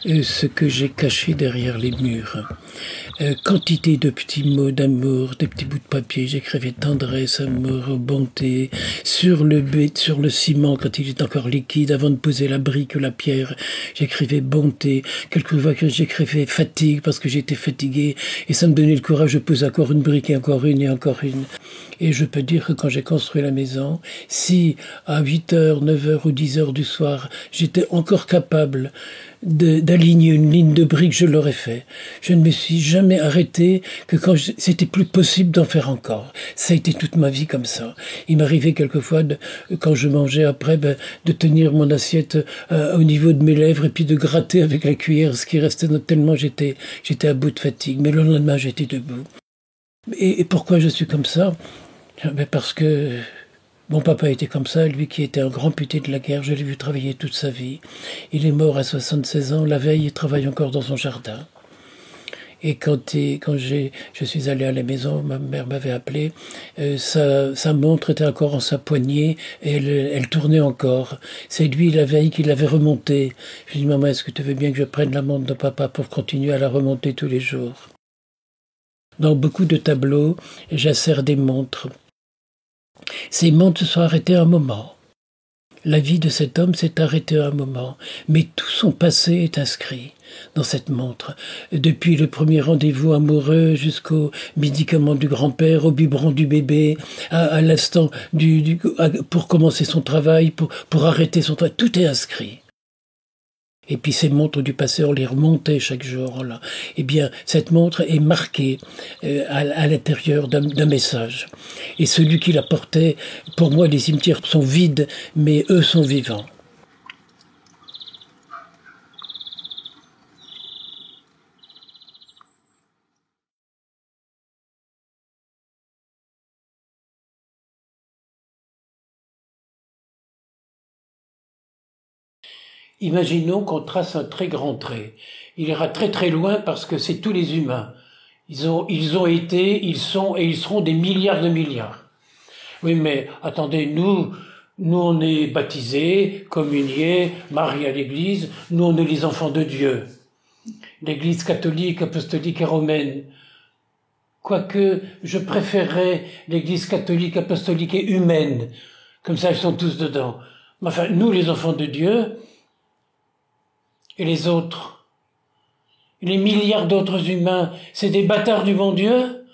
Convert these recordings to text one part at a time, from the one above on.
ce que j'ai caché derrière les murs. Quantité de petits mots d'amour, des petits bouts de papier. J'écrivais tendresse, amour, bonté sur sur le ciment quand il est encore liquide, avant de poser la brique ou la pierre. J'écrivais bonté. Quelquefois que j'écrivais fatigue parce que j'étais fatigué et ça me donnait le courage de poser encore une brique et encore une et encore une. Et je peux dire que quand j'ai construit la maison, si à 8h, 9h ou 10h du soir, j'étais encore capable d'aligner une ligne de briques, je l'aurais fait. Je ne me suis jamais arrêté que quand c'était plus possible d'en faire encore. Ça a été toute ma vie comme ça. Il m'arrivait quelquefois, quand je mangeais après, de tenir mon assiette au niveau de mes lèvres et puis de gratter avec la cuillère ce qui restait tellement j'étais à bout de fatigue. Mais le lendemain, j'étais debout. Et pourquoi je suis comme ça? Parce que mon papa était comme ça, lui qui était un grand puté de la guerre, je l'ai vu travailler toute sa vie. Il est mort à 76 ans, la veille il travaille encore dans son jardin. Et quand je suis allé à la maison, ma mère m'avait appelé, sa montre était encore en sa poignée et elle tournait encore. C'est lui la veille qui l'avait remontée. Je lui ai dit, maman, est-ce que tu veux bien que je prenne la montre de papa pour continuer à la remonter tous les jours? Dans beaucoup de tableaux, j'insère des montres. Ces montres se sont arrêtées un moment. La vie de cet homme s'est arrêtée un moment, mais tout son passé est inscrit dans cette montre. Depuis le premier rendez-vous amoureux jusqu'au médicament du grand-père, au biberon du bébé, à l'instant pour commencer son travail, pour arrêter son travail, tout est inscrit. Et puis ces montres du passé, on les remontait chaque jour. Là. Eh bien, cette montre est marquée à l'intérieur d'un message. Et celui qui la portait, pour moi, les cimetières sont vides, mais eux sont vivants. Imaginons qu'on trace un très grand trait. Il ira très très loin parce que c'est tous les humains. Ils ont été, ils sont et ils seront des milliards de milliards. Oui, mais attendez, nous on est baptisés, communiés, mariés à l'église, nous on est les enfants de Dieu. L'église catholique, apostolique et romaine. Quoique je préférerais l'église catholique, apostolique et humaine. Comme ça, ils sont tous dedans. Mais enfin, nous les enfants de Dieu, et les autres, les milliards d'autres humains, c'est des bâtards du bon Dieu?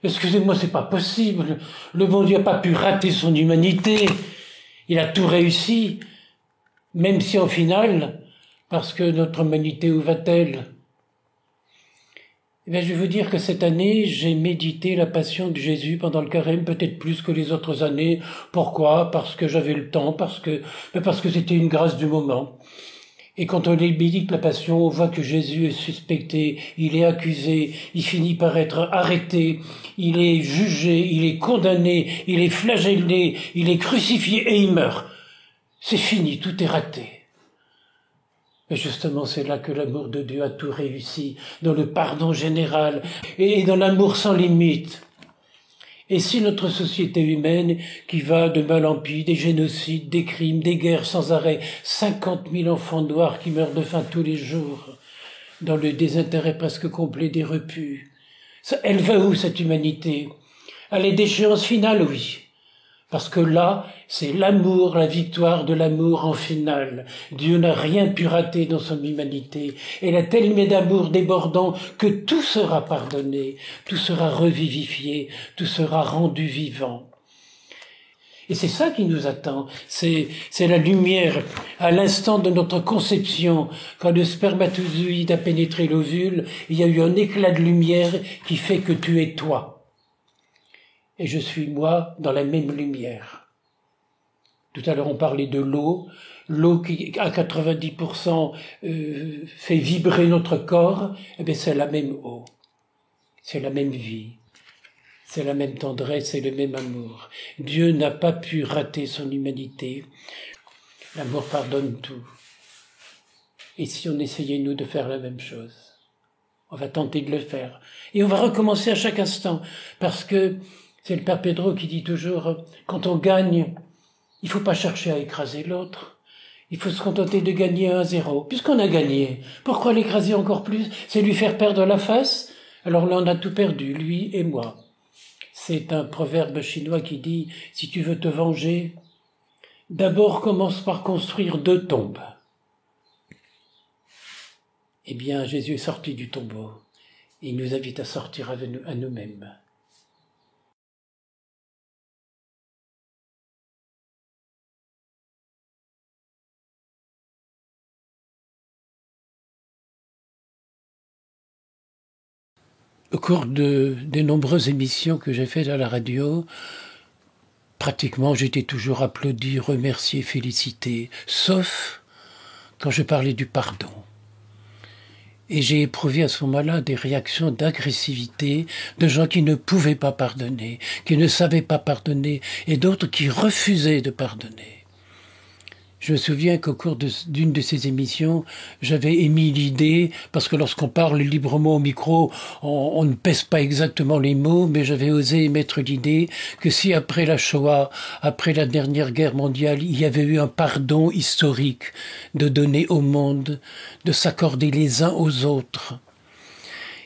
Excusez-moi, c'est pas possible. Le bon Dieu n'a pas pu rater son humanité. Il a tout réussi. Même si au final, parce que notre humanité, où va-t-elle? Eh bien, je vais vous dire que cette année, j'ai médité la passion de Jésus pendant le carême, peut-être plus que les autres années. Pourquoi? Parce que j'avais le temps, parce que c'était une grâce du moment. Et quand on médite la passion, on voit que Jésus est suspecté, il est accusé, il finit par être arrêté, il est jugé, il est condamné, il est flagellé, il est crucifié et il meurt. C'est fini, tout est raté. Mais justement, c'est là que l'amour de Dieu a tout réussi, dans le pardon général et dans l'amour sans limite. Et si notre société humaine, qui va de mal en pis, des génocides, des crimes, des guerres sans arrêt, 50 000 enfants noirs qui meurent de faim tous les jours, dans le désintérêt presque complet des repus, elle va où cette humanité? À la déchéance finale, oui. Parce que là, c'est l'amour, la victoire de l'amour en finale. Dieu n'a rien pu rater dans son humanité. Elle a tellement d'amour débordant que tout sera pardonné, tout sera revivifié, tout sera rendu vivant. Et c'est ça qui nous attend. C'est la lumière. À l'instant de notre conception, quand le spermatozoïde a pénétré l'ovule, il y a eu un éclat de lumière qui fait que tu es toi. Et je suis moi dans la même lumière. Tout à l'heure on parlait de l'eau qui à 90% fait vibrer notre corps, eh bien c'est la même eau, c'est la même vie, c'est la même tendresse, c'est le même amour. Dieu n'a pas pu rater son humanité, l'amour pardonne tout. Et si on essayait nous de faire la même chose, on va tenter de le faire. Et on va recommencer à chaque instant, parce que c'est le Père Pedro qui dit toujours, quand on gagne, il faut pas chercher à écraser l'autre, Il faut se contenter de gagner 1-0. Puisqu'on a gagné, pourquoi l'écraser encore plus? C'est lui faire perdre la face? Alors là, on a tout perdu, lui et moi. C'est un proverbe chinois qui dit « Si tu veux te venger, d'abord commence par construire 2 tombes. » Eh bien, Jésus est sorti du tombeau. Il nous invite à sortir à nous-mêmes. Au cours des nombreuses émissions que j'ai faites à la radio, pratiquement j'étais toujours applaudi, remercié, félicité, sauf quand je parlais du pardon. Et j'ai éprouvé à ce moment-là des réactions d'agressivité de gens qui ne pouvaient pas pardonner, qui ne savaient pas pardonner, et d'autres qui refusaient de pardonner. Je me souviens qu'au cours d'une de ces émissions, j'avais émis l'idée, parce que lorsqu'on parle librement au micro, on ne pèse pas exactement les mots, mais j'avais osé émettre l'idée que si après la Shoah, après la dernière guerre mondiale, il y avait eu un pardon historique de donner au monde, de s'accorder les uns aux autres,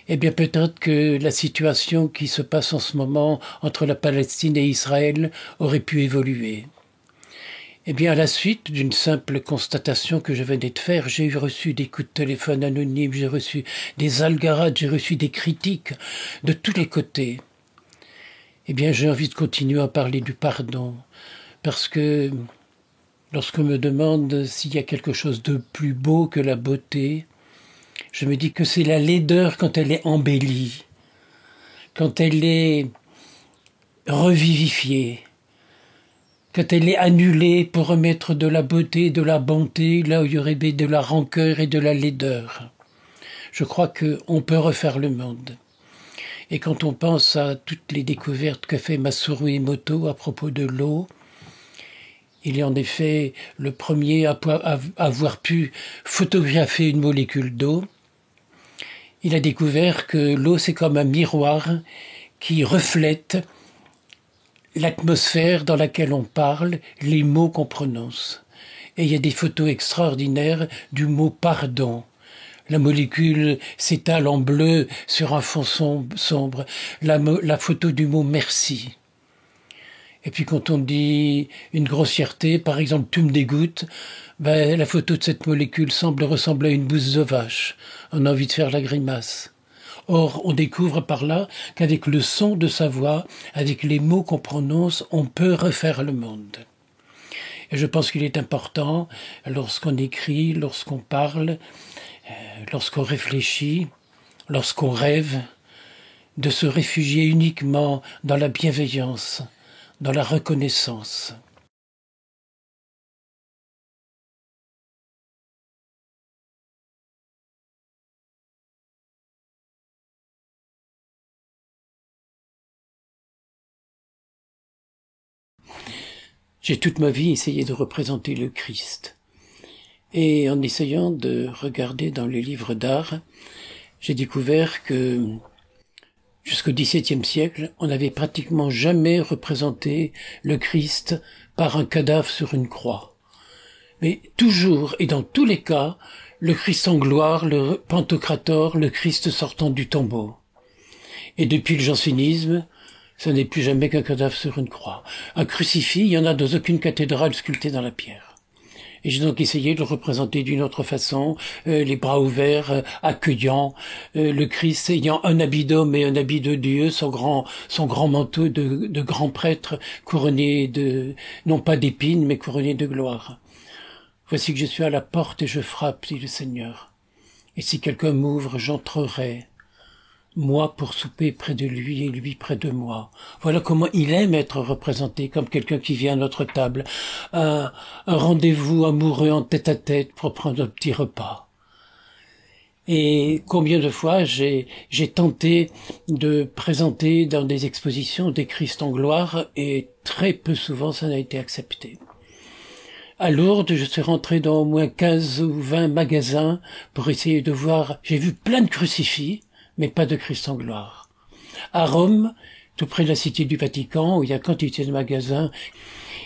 eh bien peut-être que la situation qui se passe en ce moment entre la Palestine et Israël aurait pu évoluer. Eh bien, à la suite d'une simple constatation que je venais de faire, j'ai reçu des coups de téléphone anonymes, j'ai reçu des algarades, j'ai reçu des critiques de tous les côtés. Eh bien, j'ai envie de continuer à parler du pardon, parce que lorsqu'on me demande s'il y a quelque chose de plus beau que la beauté, je me dis que c'est la laideur quand elle est embellie, quand elle est revivifiée, quand elle est annulée pour remettre de la beauté, de la bonté, là où il y aurait de la rancœur et de la laideur. Je crois qu'on peut refaire le monde. Et quand on pense à toutes les découvertes qu'a fait Masaru Emoto à propos de l'eau, il est en effet le premier à avoir pu photographier une molécule d'eau. Il a découvert que l'eau, c'est comme un miroir qui reflète l'atmosphère dans laquelle on parle, les mots qu'on prononce. Et il y a des photos extraordinaires du mot pardon. La molécule s'étale en bleu sur un fond sombre. La photo du mot merci. Et puis quand on dit une grossièreté, par exemple tu me dégoûtes, la photo de cette molécule semble ressembler à une bouse de vache. On a envie de faire la grimace. Or, on découvre par là qu'avec le son de sa voix, avec les mots qu'on prononce, on peut refaire le monde. Et je pense qu'il est important, lorsqu'on écrit, lorsqu'on parle, lorsqu'on réfléchit, lorsqu'on rêve, de se réfugier uniquement dans la bienveillance, dans la reconnaissance. J'ai toute ma vie essayé de représenter le Christ. Et en essayant de regarder dans les livres d'art, j'ai découvert que jusqu'au XVIIe siècle, on n'avait pratiquement jamais représenté le Christ par un cadavre sur une croix. Mais toujours et dans tous les cas, le Christ en gloire, le Pantocrator, le Christ sortant du tombeau. Et depuis le jansénisme, ce n'est plus jamais qu'un cadavre sur une croix. Un crucifix, il n'y en a dans aucune cathédrale sculptée dans la pierre. Et j'ai donc essayé de le représenter d'une autre façon, les bras ouverts, accueillant, le Christ ayant un habit d'homme et un habit de Dieu, son grand manteau de grand prêtre, couronné non pas d'épines, mais couronné de gloire. Voici que je suis à la porte et je frappe, dit le Seigneur. Et si quelqu'un m'ouvre, j'entrerai. Moi pour souper près de lui et lui près de moi. Voilà comment il aime être représenté, comme quelqu'un qui vient à notre table, un rendez-vous amoureux en tête-à-tête pour prendre un petit repas. Et combien de fois j'ai tenté de présenter dans des expositions des Christ en gloire, et très peu souvent ça n'a été accepté. À Lourdes, je suis rentré dans au moins 15 ou 20 magasins pour essayer de voir, j'ai vu plein de crucifix, mais pas de Christ en gloire. À Rome, tout près de la Cité du Vatican, où il y a quantité de magasins,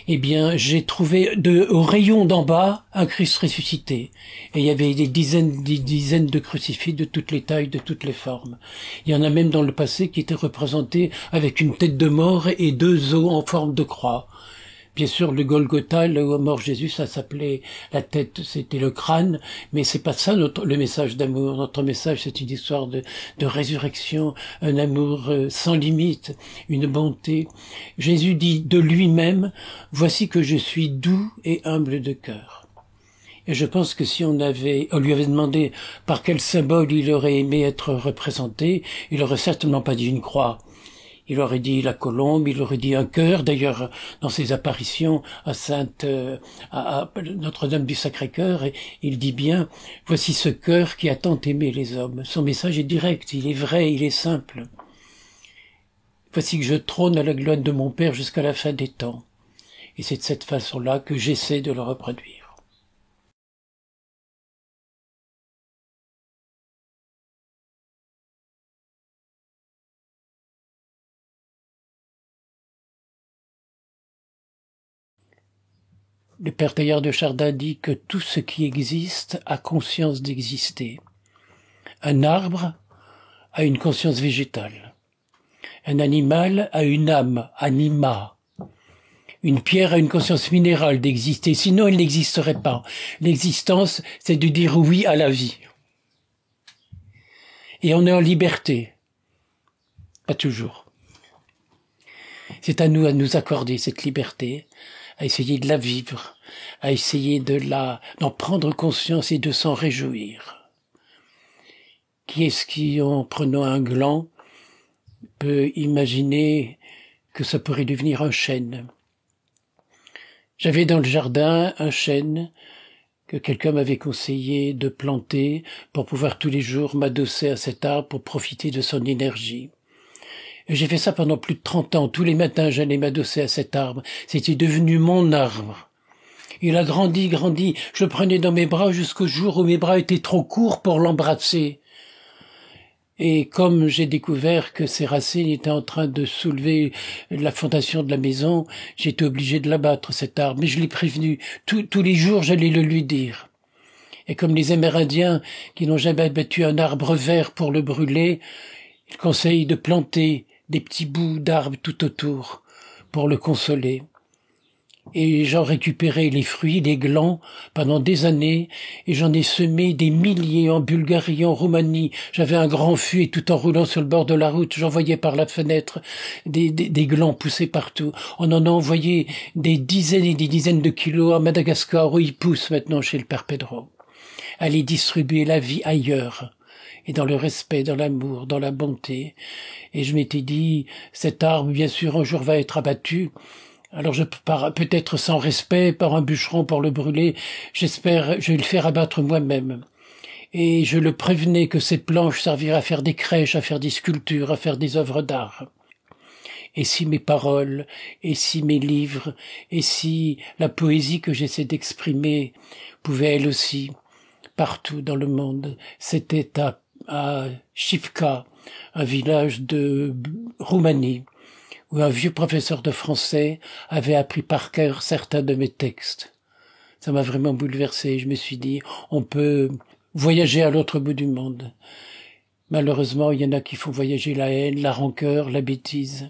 eh bien, j'ai trouvé au rayon d'en bas un Christ ressuscité. Et il y avait des dizaines de crucifix de toutes les tailles, de toutes les formes. Il y en a même dans le passé qui étaient représentés avec une tête de mort et deux os en forme de croix. Bien sûr, le Golgotha, là où est mort Jésus, ça s'appelait la tête, c'était le crâne, mais c'est pas ça le message d'amour. Notre message, c'est une histoire de résurrection, un amour sans limite, une bonté. Jésus dit de lui-même, voici que je suis doux et humble de cœur. Et je pense que si on lui avait demandé par quel symbole il aurait aimé être représenté, il aurait certainement pas dit une croix. Il aurait dit la colombe, il aurait dit un cœur. D'ailleurs, dans ses apparitions à Notre-Dame du Sacré-Cœur, il dit bien, voici ce cœur qui a tant aimé les hommes. Son message est direct, il est vrai, il est simple. Voici que je trône à la gloire de mon Père jusqu'à la fin des temps. Et c'est de cette façon-là que j'essaie de le reproduire. Le père Teilhard de Chardin dit que tout ce qui existe a conscience d'exister. Un arbre a une conscience végétale. Un animal a une âme, anima. Une pierre a une conscience minérale d'exister, sinon elle n'existerait pas. L'existence, c'est de dire oui à la vie. Et on est en liberté. Pas toujours. C'est à nous accorder cette liberté, à essayer de la vivre, à essayer d'en prendre conscience et de s'en réjouir. Qui est-ce qui, en prenant un gland, peut imaginer que ça pourrait devenir un chêne? J'avais dans le jardin un chêne que quelqu'un m'avait conseillé de planter pour pouvoir tous les jours m'adosser à cet arbre pour profiter de son énergie. Et j'ai fait ça pendant plus de 30 ans. Tous les matins, j'allais m'adosser à cet arbre. C'était devenu mon arbre. Il a grandi. Je le prenais dans mes bras jusqu'au jour où mes bras étaient trop courts pour l'embrasser. Et comme j'ai découvert que ses racines étaient en train de soulever la fondation de la maison, j'étais obligé de l'abattre, cet arbre. Mais je l'ai prévenu. Tous les jours, j'allais le lui dire. Et comme les Amérindiens qui n'ont jamais abattu un arbre vert pour le brûler, ils conseillent de planter des petits bouts d'arbres tout autour pour le consoler. Et j'en récupérais les fruits, les glands, pendant des années, et j'en ai semé des milliers en Bulgarie, en Roumanie. J'avais un grand fût et tout en roulant sur le bord de la route, j'en voyais par la fenêtre des glands poussés partout. On en a envoyé des dizaines et des dizaines de kilos à Madagascar, où ils poussent maintenant chez le père Pedro. Aller distribuer la vie ailleurs, et dans le respect, dans l'amour, dans la bonté. Et je m'étais dit, cet arbre, bien sûr, un jour va être abattu. Alors je pars peut-être sans respect par un bûcheron pour le brûler. J'espère, je vais le faire abattre moi-même. Et je le prévenais que ces planches serviraient à faire des crèches, à faire des sculptures, à faire des œuvres d'art. Et si mes paroles, et si mes livres, et si la poésie que j'essaie d'exprimer pouvait elle aussi, partout dans le monde, c'était à Šipka, un village de Roumanie, où un vieux professeur de français avait appris par cœur certains de mes textes. Ça m'a vraiment bouleversé. Je me suis dit, on peut voyager à l'autre bout du monde. Malheureusement, il y en a qui font voyager la haine, la rancœur, la bêtise.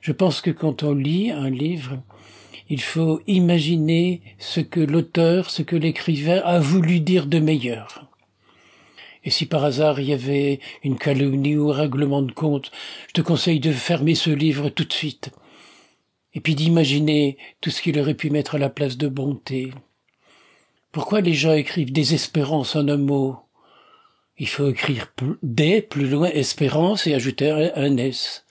Je pense que quand on lit un livre, il faut imaginer ce que l'auteur, ce que l'écrivain a voulu dire de meilleur. Et si par hasard il y avait une calomnie ou un règlement de compte, je te conseille de fermer ce livre tout de suite. Et puis d'imaginer tout ce qu'il aurait pu mettre à la place de bonté. Pourquoi les gens écrivent désespérance en un mot? Il faut écrire des, plus loin, espérance et ajouter un S.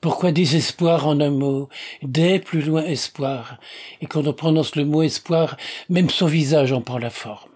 Pourquoi désespoir en un mot? Des, plus loin, espoir. Et quand on prononce le mot espoir, même son visage en prend la forme.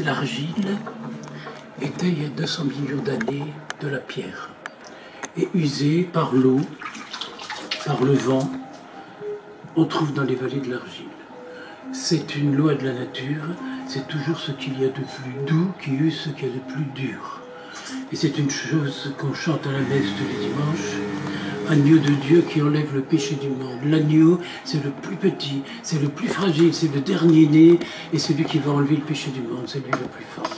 l'argile était, il y a 200 millions d'années, de la pierre. Et usée par l'eau, par le vent, on trouve dans les vallées de l'argile. C'est une loi de la nature, c'est toujours ce qu'il y a de plus doux qui use ce qu'il y a de plus dur. Et c'est une chose qu'on chante à la messe tous les dimanches. Agneau de Dieu qui enlève le péché du monde. L'agneau, c'est le plus petit, c'est le plus fragile, c'est le dernier né, et celui qui va enlever le péché du monde, c'est lui le plus fort.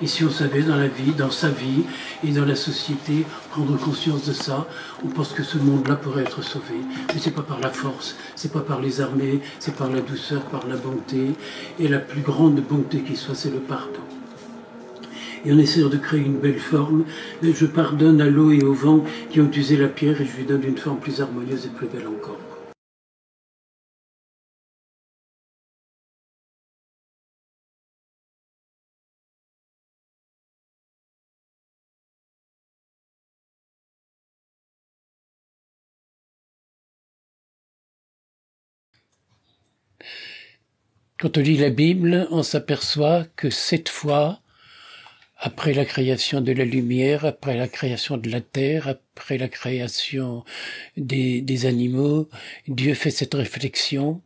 Et si on savait dans la vie, dans sa vie et dans la société, prendre conscience de ça, on pense que ce monde-là pourrait être sauvé. Mais c'est pas par la force, c'est pas par les armées, c'est par la douceur, par la bonté. Et la plus grande bonté qui soit, c'est le pardon. Et en essayant de créer une belle forme, je pardonne à l'eau et au vent qui ont usé la pierre et je lui donne une forme plus harmonieuse et plus belle encore. Quand on lit la Bible, on s'aperçoit que 7 fois, après la création de la lumière, après la création de la terre, après la création des animaux, Dieu fait cette réflexion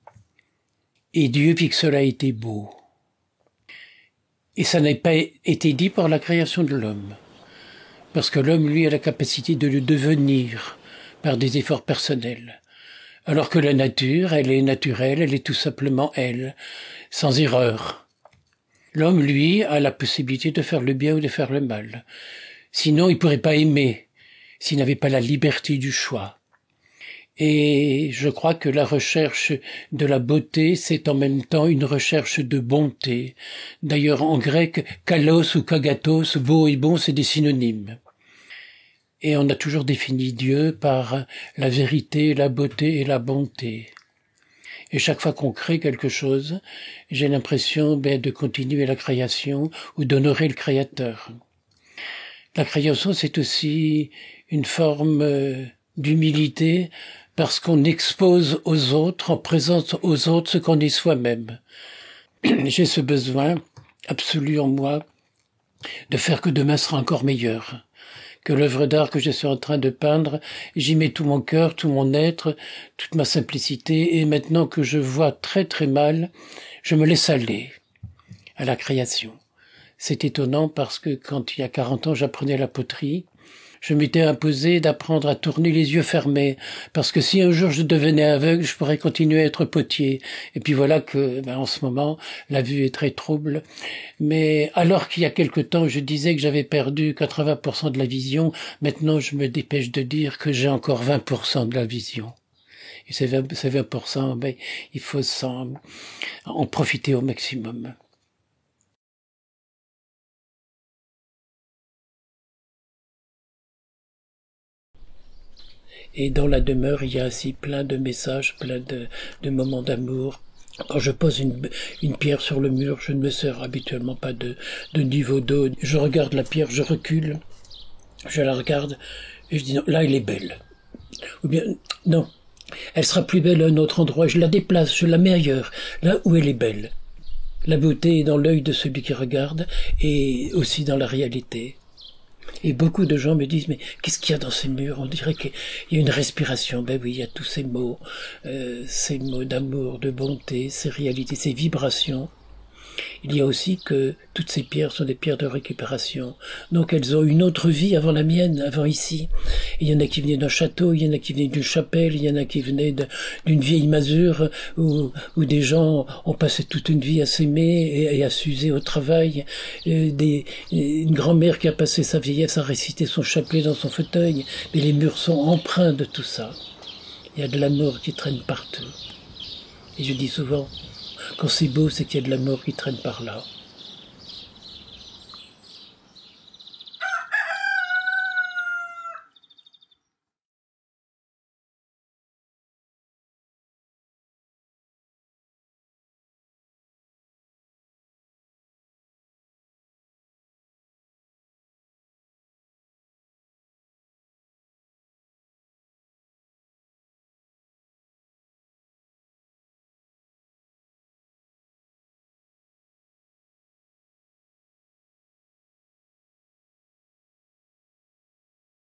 et Dieu vit que cela était beau. Et ça n'a pas été dit par la création de l'homme, parce que l'homme, lui, a la capacité de le devenir par des efforts personnels. Alors que la nature, elle est naturelle, elle est tout simplement elle, sans erreur. L'homme, lui, a la possibilité de faire le bien ou de faire le mal. Sinon, il pourrait pas aimer, s'il n'avait pas la liberté du choix. Et je crois que la recherche de la beauté, c'est en même temps une recherche de bonté. D'ailleurs, en grec, kalos ou kagatos, beau et bon, c'est des synonymes. Et on a toujours défini Dieu par la vérité, la beauté et la bonté. Et chaque fois qu'on crée quelque chose, j'ai l'impression de continuer la création ou d'honorer le Créateur. La création, c'est aussi une forme d'humilité parce qu'on expose aux autres, on présente aux autres ce qu'on est soi-même. J'ai ce besoin absolu en moi de faire que demain sera encore meilleur. Que l'œuvre d'art que je suis en train de peindre, j'y mets tout mon cœur, tout mon être, toute ma simplicité, et maintenant que je vois très très mal, je me laisse aller à la création. C'est étonnant parce que quand il y a 40 ans j'apprenais la poterie, je m'étais imposé d'apprendre à tourner les yeux fermés, parce que si un jour je devenais aveugle, je pourrais continuer à être potier. Et puis voilà que, en ce moment, la vue est très trouble. Mais alors qu'il y a quelque temps, je disais que j'avais perdu 80% de la vision, maintenant je me dépêche de dire que j'ai encore 20% de la vision. Et ces 20%, il faut en profiter au maximum. Et dans la demeure, il y a aussi plein de messages, plein de moments d'amour. Quand je pose une pierre sur le mur, je ne me sers habituellement pas de niveau d'eau. Je regarde la pierre, je recule, je la regarde, et je dis non, là elle est belle. Ou bien, non, elle sera plus belle à un autre endroit, je la déplace, je la mets ailleurs, là où elle est belle. La beauté est dans l'œil de celui qui regarde, et aussi dans la réalité. Et beaucoup de gens me disent, mais qu'est-ce qu'il y a dans ces murs? On dirait qu'il y a une respiration. Ben oui, il y a tous ces mots d'amour, de bonté, ces réalités, ces vibrations. Il y a aussi que toutes ces pierres sont des pierres de récupération. Donc elles ont une autre vie avant la mienne, avant ici. Et il y en a qui venaient d'un château, il y en a qui venaient d'une chapelle, il y en a qui venaient d'une vieille masure où des gens ont passé toute une vie à s'aimer et à s'user au travail. Une grand-mère qui a passé sa vieillesse à réciter son chapelet dans son fauteuil. Mais les murs sont empreints de tout ça. Il y a de l'amour qui traîne partout. Et je dis souvent, quand c'est beau, c'est qu'il y a de l'amour qui traîne par là.